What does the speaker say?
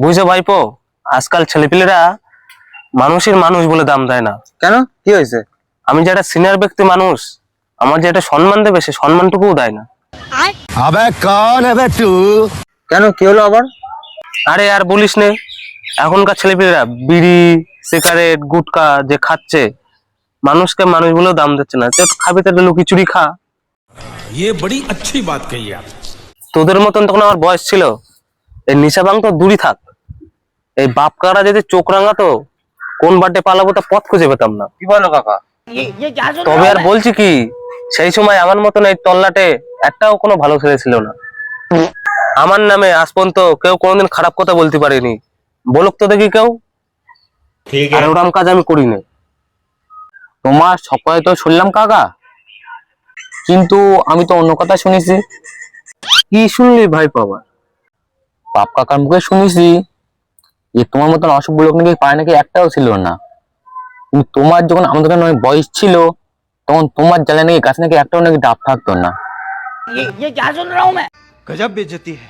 বুঝছো ভাইপো, আজকাল ছেলেপিলেরা মানুষের মানুষ বলে দাম দেয় না। কেন, কি হয়েছে? আমি যেটা সিনিয়র ব্যক্তি মানুষ, আমার যেটা সম্মান দেবে সে সম্মানটুকুও দেয় না। अबे कौन है बे तू? কেন, কি হলো আবার? আরে আর বলিস নে, এখনকার ছেলেপিলেরা বিড়ি সিগারেট গুটকা যে খাচ্ছে, মানুষকে মানুষ বলেও দাম দিচ্ছে না। তুই খাবি তাহলে লুকি চুরি খা। ये बड़ी अच्छी बात कही आप। তোদের মতন তখন আমার বয়স ছিল, এই নিশা ভাঙ তো দূরই থাক, এই বাপ কারা যদি চোখ রাঙাতো কোন বাড়িতে পালাবো তা পথ খুঁজে পেতাম না। কি বলো কাকা? তবে আর বলছি কি, সেই সময় আমার মতন এই তল্লাটে একটাও কোনো ভালো ছেলে ছিল না। আমার নামে আজ পর্যন্ত কেউ কোনোদিন খারাপ কথা বলতে পারেনি, বলুক তো দেখি কেউ। আর ওরকম কাজ আমি করি না। তোমার সকলে তো শুনলাম কাকা, কিন্তু আমি তো অন্য কথা শুনেছি। কি শুনলি ভাই বাবা? বাপ কাকার মুখে শুনেছি যে তোমার মতন অসভ্য লোক নাকি পায় নাকি একটাও ছিল না। কিন্তু তোমার যখন আমাদের অনেক বয়স ছিল তখন তোমার জালে নাকি গাছ নাকি একটাও নাকি ডাব থাকতো না। गजब बेइज्जती है।